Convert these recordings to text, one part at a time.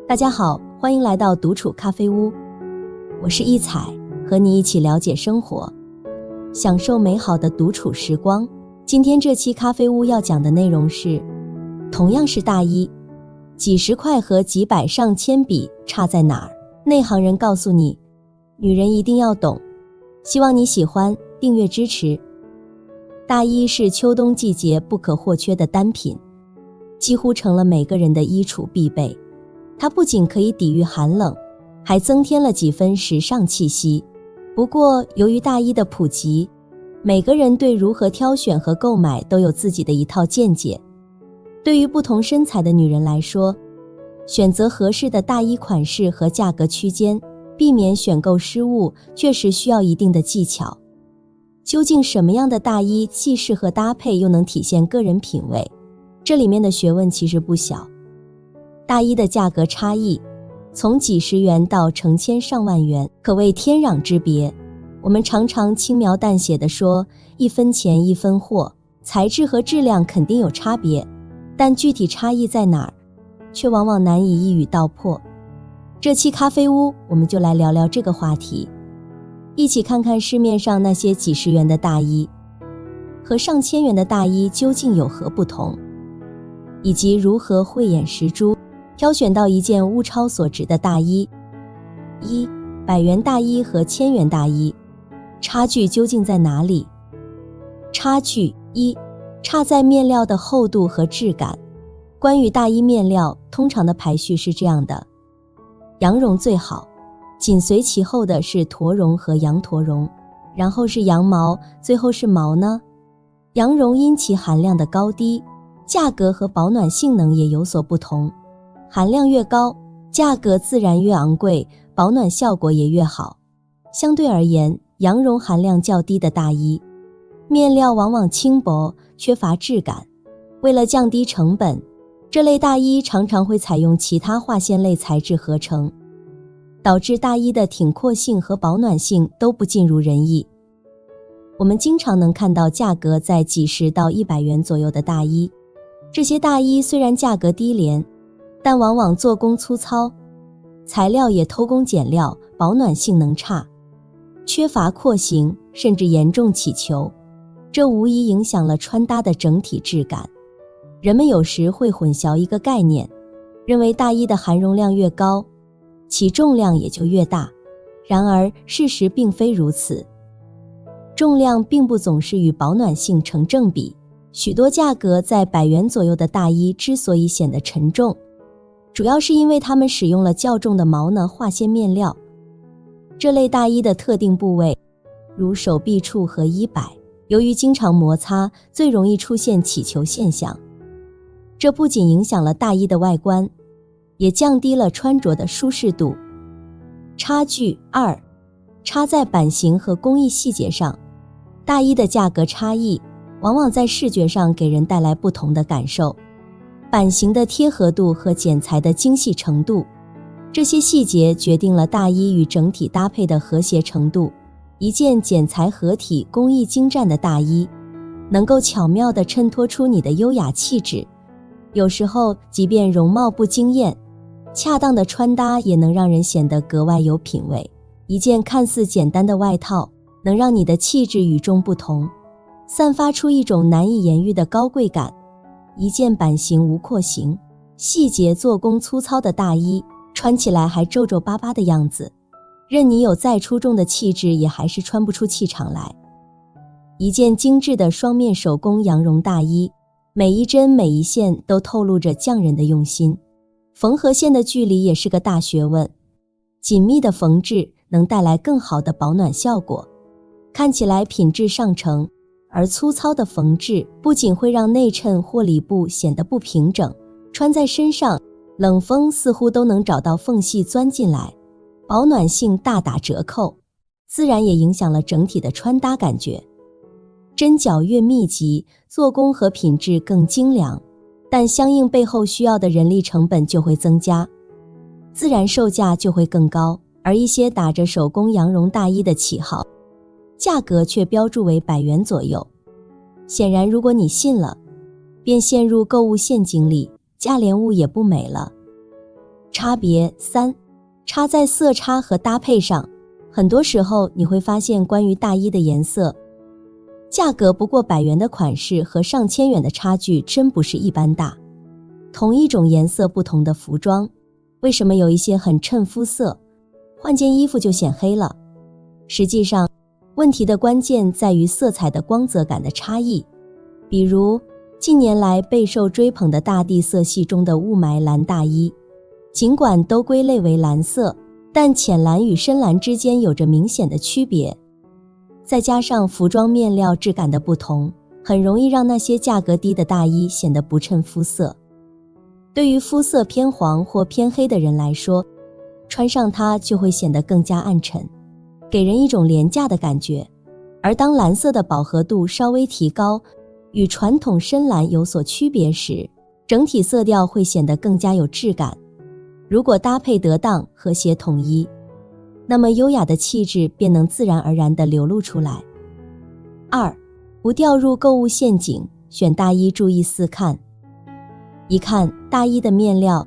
大家好，欢迎来到独处咖啡屋，我是一彩，和你一起了解生活，享受美好的独处时光。今天这期咖啡屋要讲的内容是，同样是大衣，几十块和几百上千比差在哪儿？内行人告诉你，女人一定要懂。希望你喜欢，订阅支持。大衣是秋冬季节不可或缺的单品，几乎成了每个人的衣橱必备。它不仅可以抵御寒冷，还增添了几分时尚气息。不过，由于大衣的普及，每个人对如何挑选和购买都有自己的一套见解。对于不同身材的女人来说，选择合适的大衣款式和价格区间，避免选购失误，确实需要一定的技巧。究竟什么样的大衣既适合搭配，又能体现个人品味？这里面的学问其实不小。大衣的价格差异，从几十元到成千上万元，可谓天壤之别。我们常常轻描淡写地说，一分钱一分货，材质和质量肯定有差别，但具体差异在哪儿，却往往难以一语道破。这期咖啡屋，我们就来聊聊这个话题，一起看看市面上那些几十元的大衣和上千元的大衣究竟有何不同，以及如何慧眼识珠，挑选到一件物超所值的大衣。100元大衣和1000元大衣，差距究竟在哪里？差距1，差在面料的厚度和质感。关于大衣面料，通常的排序是这样的：羊绒最好，紧随其后的是驼绒和羊驼绒，然后是羊毛，最后是毛呢。羊绒因其含量的高低，价格和保暖性能也有所不同。含量越高，价格自然越昂贵，保暖效果也越好。相对而言，羊绒含量较低的大衣，面料往往轻薄，缺乏质感。为了降低成本，这类大衣常常会采用其他化纤类材质合成，导致大衣的挺阔性和保暖性都不尽如人意。我们经常能看到价格在几十到100元左右的大衣，这些大衣虽然价格低廉，但往往做工粗糙，材料也偷工减料，保暖性能差，缺乏廓形，甚至严重起球，这无疑影响了穿搭的整体质感。人们有时会混淆一个概念，认为大衣的含绒量越高，其重量也就越大。然而事实并非如此，重量并不总是与保暖性成正比。许多价格在100元左右的大衣之所以显得沉重，主要是因为它们使用了较重的毛呢化纤面料。这类大衣的特定部位，如手臂处和衣摆，由于经常摩擦，最容易出现起球现象。这不仅影响了大衣的外观，也降低了穿着的舒适度。差距2，差在版型和工艺细节上。大衣的价格差异，往往在视觉上给人带来不同的感受。版型的贴合度和剪裁的精细程度，这些细节决定了大衣与整体搭配的和谐程度。一件剪裁合体、工艺精湛的大衣，能够巧妙地衬托出你的优雅气质。有时候，即便容貌不惊艳，恰当的穿搭也能让人显得格外有品味。一件看似简单的外套，能让你的气质与众不同，散发出一种难以言喻的高贵感。一件版型无廓形、细节做工粗糙的大衣，穿起来还皱皱巴巴的样子，任你有再出众的气质，也还是穿不出气场来。一件精致的双面手工羊绒大衣，每一针每一线都透露着匠人的用心，缝合线的距离也是个大学问。紧密的缝制能带来更好的保暖效果，看起来品质上乘。而粗糙的缝制不仅会让内衬或里部显得不平整，穿在身上，冷风似乎都能找到缝隙钻进来，保暖性大打折扣，自然也影响了整体的穿搭感觉。针脚越密集，做工和品质更精良，但相应背后需要的人力成本就会增加，自然售价就会更高。而一些打着手工羊绒大衣的旗号，价格却标注为100元左右。显然，如果你信了，便陷入购物陷阱里，价廉物也不美了。差别3，差在色差和搭配上。很多时候你会发现，关于大衣的颜色，价格不过100元的款式和上千元的差距真不是一般大。同一种颜色不同的服装，为什么有一些很衬肤色，换件衣服就显黑了？实际上，问题的关键在于色彩的光泽感的差异。比如近年来备受追捧的大地色系中的雾霾蓝大衣，尽管都归类为蓝色，但浅蓝与深蓝之间有着明显的区别。再加上服装面料质感的不同，很容易让那些价格低的大衣显得不衬肤色。对于肤色偏黄或偏黑的人来说，穿上它就会显得更加暗沉，给人一种廉价的感觉。而当蓝色的饱和度稍微提高，与传统深蓝有所区别时，整体色调会显得更加有质感。如果搭配得当，和谐统一，那么优雅的气质便能自然而然地流露出来。2，不掉入购物陷阱，选大衣注意4看。一看大衣的面料，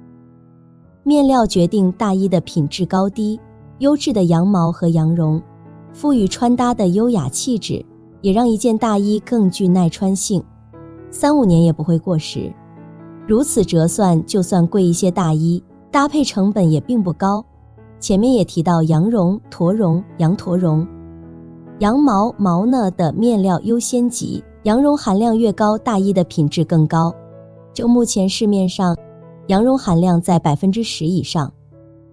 面料决定大衣的品质高低，优质的羊毛和羊绒赋予穿搭的优雅气质，也让一件大衣更具耐穿性，3-5年也不会过时。如此折算，就算贵一些大衣，搭配成本也并不高。前面也提到羊绒、驼绒、羊驼绒、羊毛、毛呢的面料优先级，羊绒含量越高，大衣的品质更高。就目前市面上，羊绒含量在 10% 以上，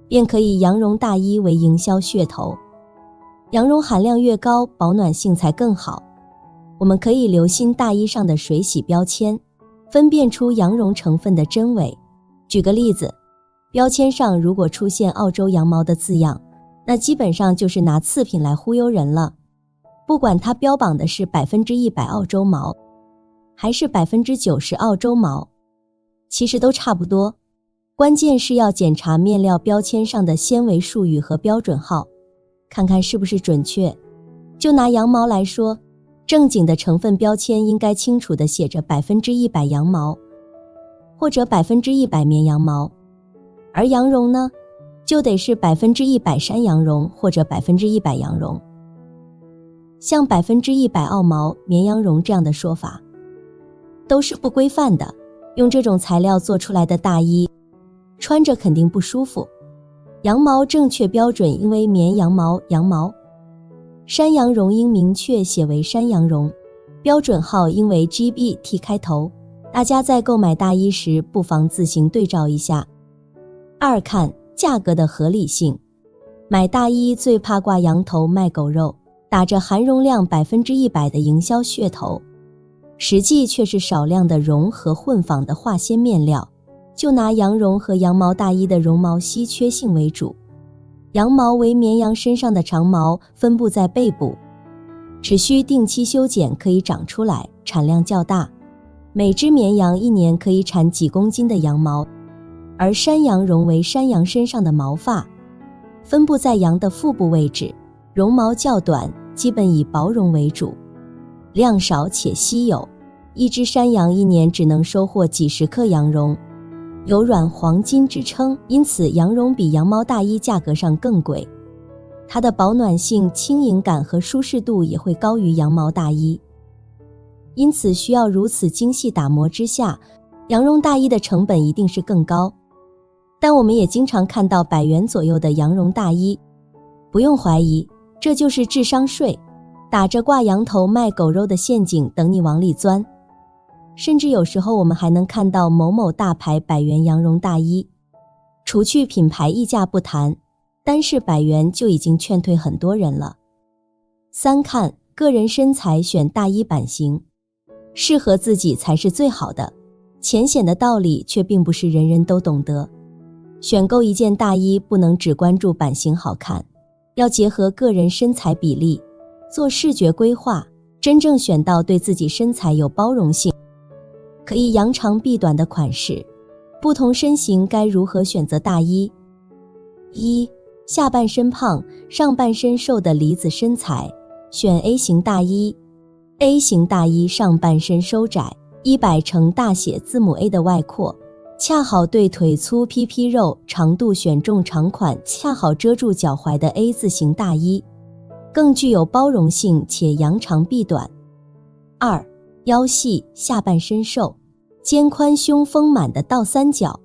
便可以羊绒大衣为营销噱头。羊绒含量越高，保暖性才更好。我们可以留心大衣上的水洗标签，分辨出羊绒成分的真伪。举个例子，标签上如果出现澳洲羊毛的字样，那基本上就是拿次品来忽悠人了。不管它标榜的是 100% 澳洲毛，还是 90% 澳洲毛，其实都差不多。关键是要检查面料标签上的纤维术语和标准号，看看是不是准确。就拿羊毛来说，正经的成分标签应该清楚地写着 100% 羊毛，或者 100% 绵羊毛。而羊绒呢，就得是 100% 山羊绒或者 100% 羊绒。像 100% 澳毛、绵羊绒这样的说法，都是不规范的。用这种材料做出来的大衣，穿着肯定不舒服。羊毛正确标准应为绵羊毛、羊毛，山羊绒应明确写为山羊绒，标准号应为 GBT 开头。大家在购买大衣时不妨自行对照一下。2看价格的合理性。买大衣最怕挂羊头卖狗肉，打着含绒量 100% 的营销噱头，实际却是少量的绒和混纺的化纤面料。就拿羊绒和羊毛大衣的绒毛稀缺性为主，羊毛为绵羊身上的长毛，分布在背部，只需定期修剪可以长出来，产量较大。每只绵羊1年可以产几公斤的羊毛。而山羊绒为山羊身上的毛发，分布在羊的腹部位置，绒毛较短，基本以薄绒为主，量少且稀有。一只山羊1年只能收获几十克羊绒，有软黄金之称，因此羊绒比羊毛大衣价格上更贵。它的保暖性、轻盈感和舒适度也会高于羊毛大衣，因此需要如此精细打磨之下，羊绒大衣的成本一定是更高。但我们也经常看到100元左右的羊绒大衣，不用怀疑，这就是智商税，打着挂羊头卖狗肉的陷阱等你往里钻。甚至有时候我们还能看到某某大牌100元羊绒大衣，除去品牌溢价不谈，单是100元就已经劝退很多人了。3看个人身材，选大衣版型，适合自己才是最好的。浅显的道理却并不是人人都懂得。选购一件大衣不能只关注版型好看，要结合个人身材比例，做视觉规划，真正选到对自己身材有包容性，可以扬长避短的款式。不同身形该如何选择大衣？1下半身胖，上半身瘦的梨子身材，选 A 型大衣。A 型大衣上半身收窄，100乘大写字母 A 的外扩，恰好对腿粗屁屁肉，长度选中长款，恰好遮住脚踝的 A 字型大衣，更具有包容性且扬长避短。2. 腰细，下半身瘦，肩宽胸丰满的倒三角。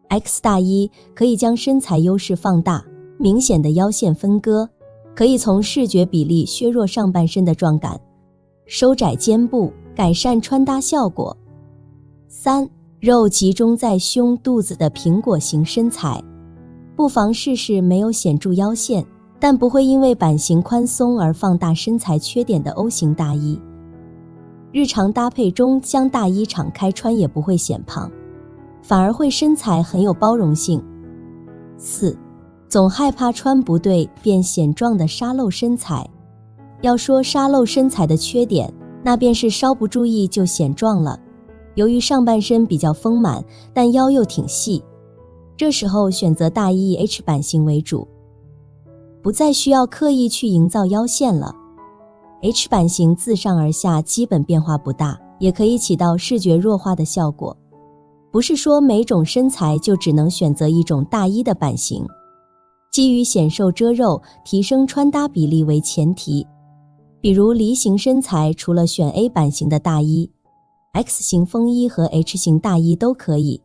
X 大衣可以将身材优势放大，明显的腰线分割，可以从视觉比例削弱上半身的壮感，收窄肩部，改善穿搭效果。3. 肉集中在胸肚子的苹果型身材，不妨试试没有显著腰线，但不会因为版型宽松而放大身材缺点的 O 型大衣。日常搭配中将大衣敞开穿也不会显胖，反而会身材很有包容性。4. 总害怕穿不对便显壮的沙漏身材。要说沙漏身材的缺点，那便是稍不注意就显壮了。由于上半身比较丰满，但腰又挺细，这时候选择大衣以 H 版型为主，不再需要刻意去营造腰线了。H 版型自上而下基本变化不大，也可以起到视觉弱化的效果。不是说每种身材就只能选择一种大衣的版型，基于显瘦遮肉、提升穿搭比例为前提。比如梨形身材除了选 A 版型的大衣， X 型风衣和 H 型大衣都可以，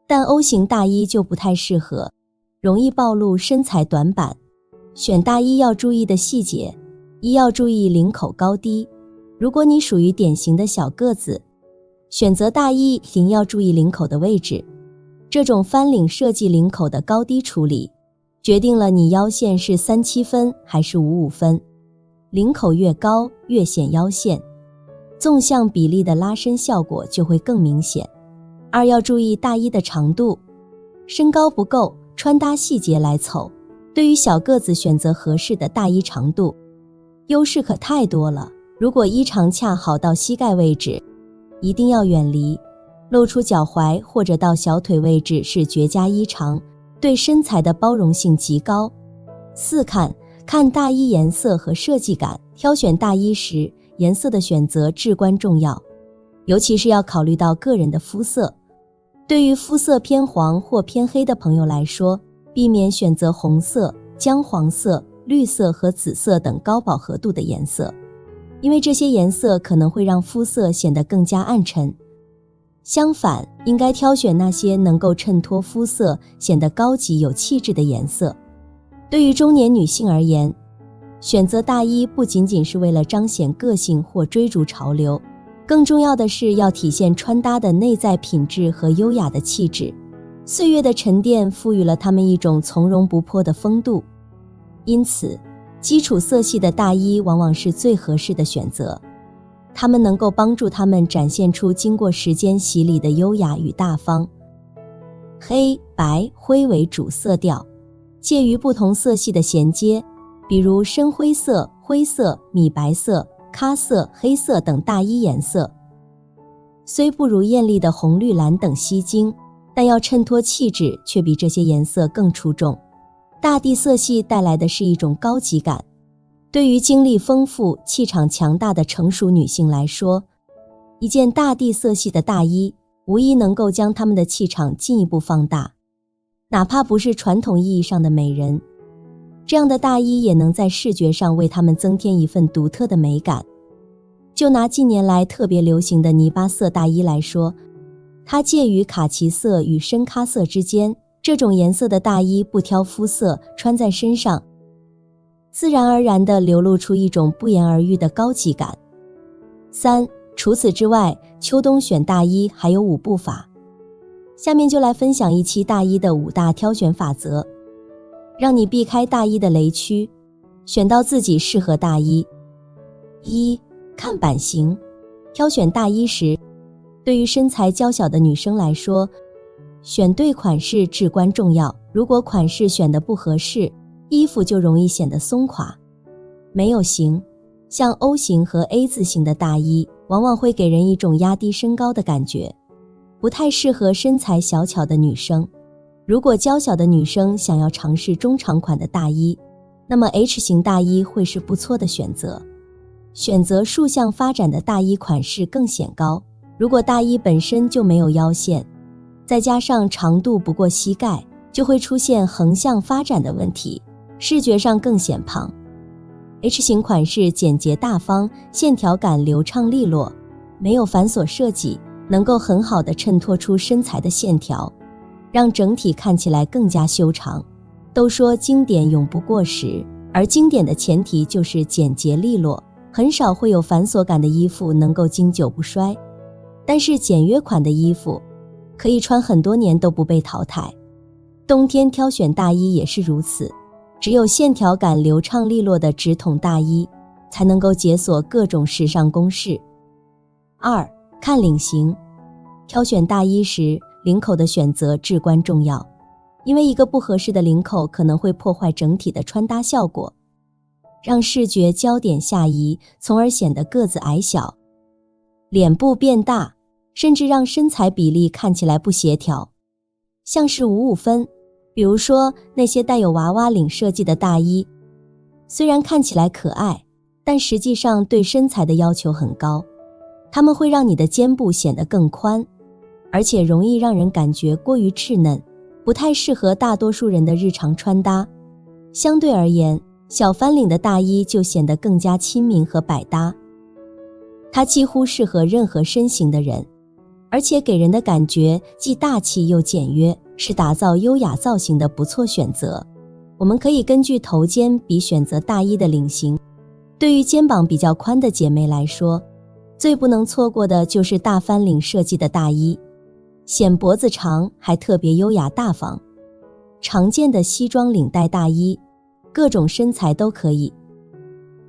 但 O 型大衣就不太适合，容易暴露身材短板。选大衣要注意的细节：一要注意领口高低，如果你属于典型的小个子，选择大衣领要注意领口的位置，这种翻领设计领口的高低处理，决定了你腰线是37分还是55分，领口越高越显腰线，纵向比例的拉伸效果就会更明显。2要注意大衣的长度，身高不够，穿搭细节来凑。对于小个子选择合适的大衣长度，优势可太多了。如果衣长恰好到膝盖位置，一定要远离，露出脚踝或者到小腿位置是绝佳衣长，对身材的包容性极高。4看大衣颜色和设计感，挑选大衣时，颜色的选择至关重要，尤其是要考虑到个人的肤色。对于肤色偏黄或偏黑的朋友来说，避免选择红色、姜黄色、绿色和紫色等高饱和度的颜色，因为这些颜色可能会让肤色显得更加暗沉。相反，应该挑选那些能够衬托肤色、显得高级有气质的颜色。对于中年女性而言，选择大衣不仅仅是为了彰显个性或追逐潮流，更重要的是要体现穿搭的内在品质和优雅的气质。岁月的沉淀赋予了她们一种从容不迫的风度，因此基础色系的大衣往往是最合适的选择，它们能够帮助她们展现出经过时间洗礼的优雅与大方。黑、白、灰为主色调，介于不同色系的衔接，比如深灰色、灰色、米白色、咖色、黑色等大衣颜色，虽不如艳丽的红、绿、蓝等吸睛，但要衬托气质却比这些颜色更出众。大地色系带来的是一种高级感，对于经历丰富、气场强大的成熟女性来说，一件大地色系的大衣无疑能够将她们的气场进一步放大。哪怕不是传统意义上的美人，这样的大衣也能在视觉上为她们增添一份独特的美感。就拿近年来特别流行的泥巴色大衣来说，它介于卡其色与深咖色之间，这种颜色的大衣不挑肤色，穿在身上自然而然地流露出一种不言而喻的高级感。3除此之外，秋冬选大衣还有5步法。下面就来分享一期大衣的5大挑选法则，让你避开大衣的雷区，选到自己适合大衣。1看版型，挑选大衣时，对于身材娇小的女生来说，选对款式至关重要。如果款式选得不合适，衣服就容易显得松垮，没有型。像 O 型和 A 字型的大衣，往往会给人一种压低身高的感觉，不太适合身材小巧的女生。如果娇小的女生想要尝试中长款的大衣，那么 H 型大衣会是不错的选择。选择竖向发展的大衣款式更显高。如果大衣本身就没有腰线，再加上长度不过膝盖，就会出现横向发展的问题，视觉上更显胖。H 型款式简洁大方，线条感流畅利落，没有繁琐设计，能够很好地衬托出身材的线条，让整体看起来更加修长。都说经典永不过时，而经典的前提就是简洁利落，很少会有繁琐感的衣服能够经久不衰。但是简约款的衣服可以穿很多年都不被淘汰。冬天挑选大衣也是如此，只有线条感流畅利落的直筒大衣才能够解锁各种时尚公式。2. 看领型。挑选大衣时，领口的选择至关重要，因为一个不合适的领口可能会破坏整体的穿搭效果，让视觉焦点下移，从而显得个子矮小，脸部变大，甚至让身材比例看起来不协调，像是五五分。比如说那些带有娃娃领设计的大衣，虽然看起来可爱，但实际上对身材的要求很高，它们会让你的肩部显得更宽，而且容易让人感觉过于稚嫩，不太适合大多数人的日常穿搭。相对而言，小翻领的大衣就显得更加亲民和百搭，它几乎适合任何身形的人，而且给人的感觉既大气又简约，是打造优雅造型的不错选择。我们可以根据头肩比选择大衣的领型。对于肩膀比较宽的姐妹来说，最不能错过的就是大翻领设计的大衣，显脖子长还特别优雅大方。常见的西装领带大衣，各种身材都可以。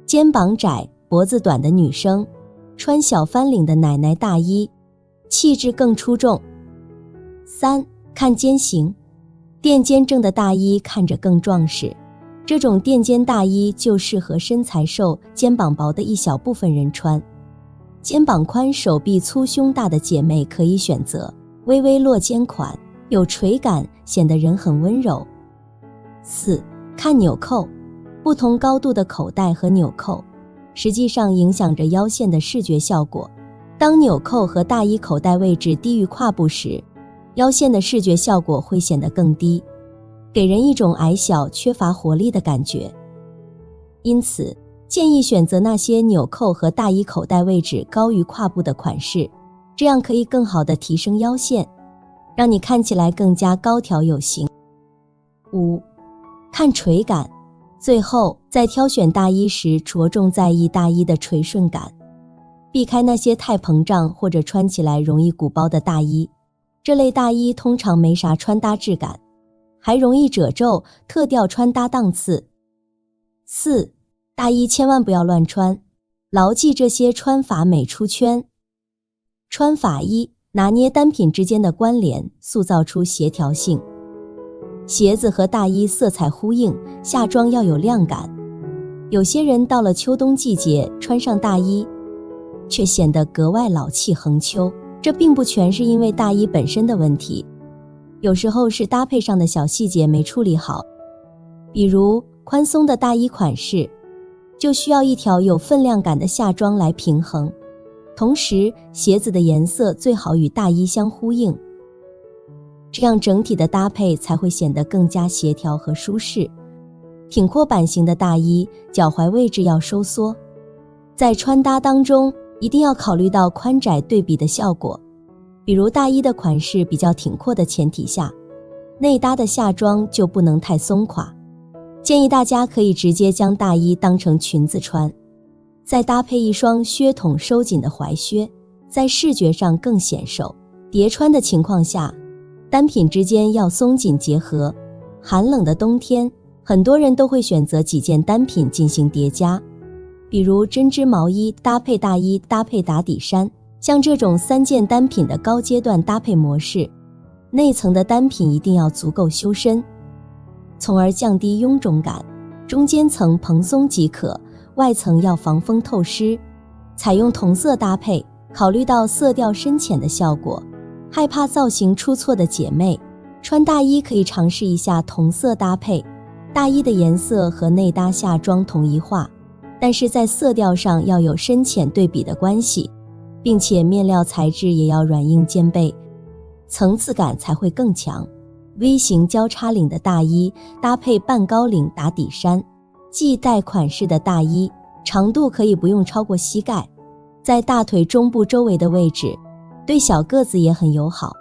肩膀窄、脖子短的女生穿小翻领的奶奶大衣，气质更出众。3. 看肩型。垫肩正的大衣看着更壮实，这种垫肩大衣就适合身材瘦、肩膀薄的一小部分人穿。肩膀宽、手臂粗、胸大的姐妹可以选择微微落肩款，有垂感，显得人很温柔。4. 看纽扣。不同高度的口袋和纽扣实际上影响着腰线的视觉效果。当纽扣和大衣口袋位置低于胯部时，腰线的视觉效果会显得更低，给人一种矮小、缺乏活力的感觉。因此，建议选择那些纽扣和大衣口袋位置高于胯部的款式，这样可以更好地提升腰线，让你看起来更加高挑有型。5. 看垂感。最后，在挑选大衣时着重在意大衣的垂顺感，避开那些太膨胀或者穿起来容易鼓包的大衣。这类大衣通常没啥穿搭质感，还容易褶皱，特掉穿搭档次。4. 大衣千万不要乱穿，牢记这些穿法美出圈。穿法1，拿捏单品之间的关联，塑造出协调性。鞋子和大衣色彩呼应，下装要有亮感。有些人到了秋冬季节穿上大衣，却显得格外老气横秋。这并不全是因为大衣本身的问题，有时候是搭配上的小细节没处理好。比如宽松的大衣款式，就需要一条有分量感的下装来平衡。同时，鞋子的颜色最好与大衣相呼应，这样整体的搭配才会显得更加协调和舒适。挺阔版型的大衣，脚踝位置要收缩。在穿搭当中，一定要考虑到宽窄对比的效果，比如大衣的款式比较挺阔的前提下，内搭的下装就不能太松垮。建议大家可以直接将大衣当成裙子穿，再搭配一双靴筒收紧的踝靴，在视觉上更显瘦。叠穿的情况下，单品之间要松紧结合。寒冷的冬天，很多人都会选择几件单品进行叠加，比如针织毛衣搭配大衣搭配打底衫。像这种3件单品的高阶段搭配模式，内层的单品一定要足够修身，从而降低臃肿感，中间层蓬松即可，外层要防风透湿。采用同色搭配，考虑到色调深浅的效果，害怕造型出错的姐妹，穿大衣可以尝试一下同色搭配，大衣的颜色和内搭下装统一化，但是在色调上要有深浅对比的关系，并且面料材质也要软硬兼备，层次感才会更强。V 型交叉领的大衣搭配半高领打底衫，系带款式的大衣长度可以不用超过膝盖，在大腿中部周围的位置，对小个子也很友好。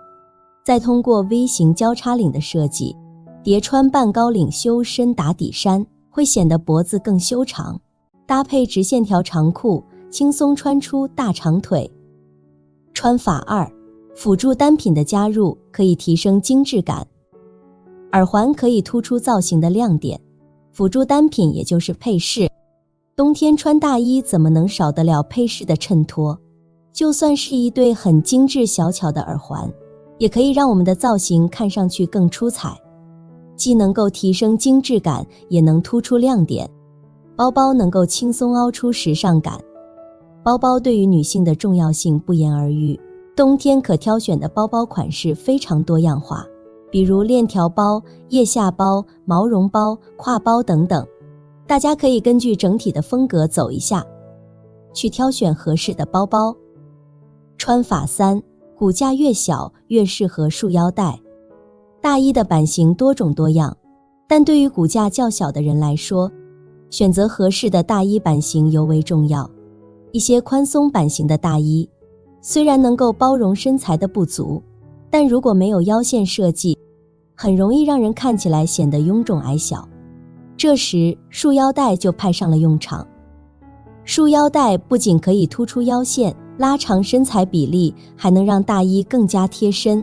再通过 V 型交叉领的设计，叠穿半高领修身打底衫，会显得脖子更修长，搭配直线条长裤，轻松穿出大长腿。穿法2，辅助单品的加入可以提升精致感。耳环可以突出造型的亮点，辅助单品也就是配饰。冬天穿大衣怎么能少得了配饰的衬托？就算是一对很精致小巧的耳环，也可以让我们的造型看上去更出彩，既能够提升精致感，也能突出亮点。包包能够轻松凹出时尚感。包包对于女性的重要性不言而喻，冬天可挑选的包包款式非常多样化，比如链条包、腋下包、毛绒包、挎包等等。大家可以根据整体的风格走一下，去挑选合适的包包。穿法3，骨架越小越适合束腰带。大衣的版型多种多样，但对于骨架较小的人来说，选择合适的大衣版型尤为重要。一些宽松版型的大衣虽然能够包容身材的不足，但如果没有腰线设计，很容易让人看起来显得臃肿矮小。这时束腰带就派上了用场。束腰带不仅可以突出腰线，拉长身材比例，还能让大衣更加贴身，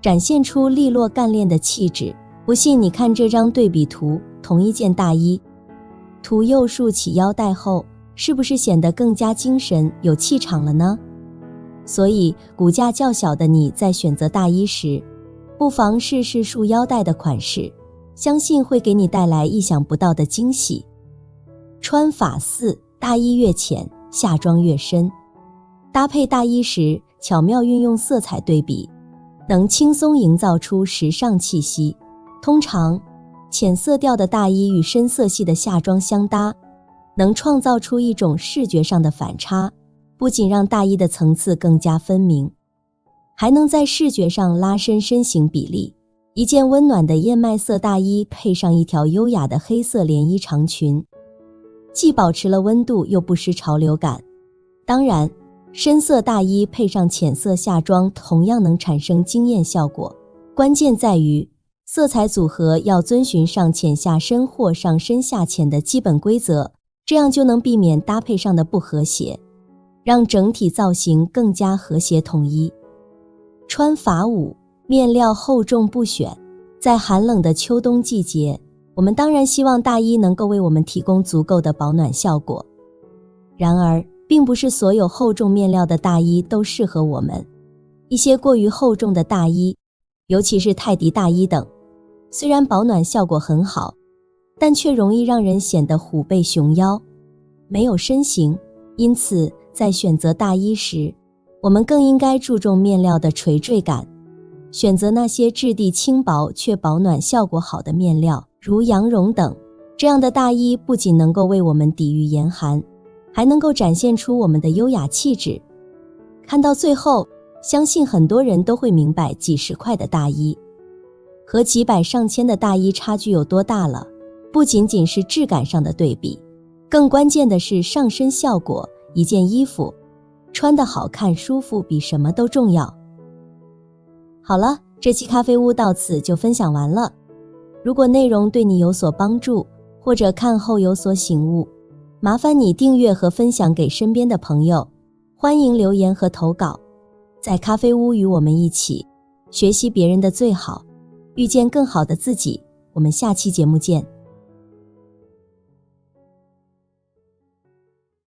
展现出利落干练的气质。不信你看这张对比图，同一件大衣，图右束起腰带后，是不是显得更加精神有气场了呢？所以骨架较小的你在选择大衣时，不妨试试束腰带的款式，相信会给你带来意想不到的惊喜。穿法4，大衣越浅，下装越深。搭配大衣时，巧妙运用色彩对比，能轻松营造出时尚气息。通常，浅色调的大衣与深色系的下装相搭，能创造出一种视觉上的反差，不仅让大衣的层次更加分明，还能在视觉上拉伸身形比例。一件温暖的燕麦色大衣配上一条优雅的黑色连衣长裙，既保持了温度又不失潮流感。当然，深色大衣配上浅色下装同样能产生惊艳效果，关键在于色彩组合要遵循上浅下深或上深下浅的基本规则，这样就能避免搭配上的不和谐，让整体造型更加和谐统一。穿法5，面料厚重不选。在寒冷的秋冬季节，我们当然希望大衣能够为我们提供足够的保暖效果。然而，并不是所有厚重面料的大衣都适合我们。一些过于厚重的大衣，尤其是泰迪大衣等，虽然保暖效果很好，但却容易让人显得虎背熊腰，没有身形。因此，在选择大衣时，我们更应该注重面料的垂坠感，选择那些质地轻薄却保暖效果好的面料，如羊绒等。这样的大衣不仅能够为我们抵御严寒，还能够展现出我们的优雅气质。看到最后，相信很多人都会明白几十块的大衣和几百上千的大衣差距有多大了。不仅仅是质感上的对比，更关键的是上身效果。一件衣服穿得好看舒服比什么都重要。好了，这期咖啡屋到此就分享完了。如果内容对你有所帮助，或者看后有所醒悟，麻烦你订阅和分享给身边的朋友。欢迎留言和投稿，在咖啡屋与我们一起学习别人的最好，遇见更好的自己。我们下期节目见。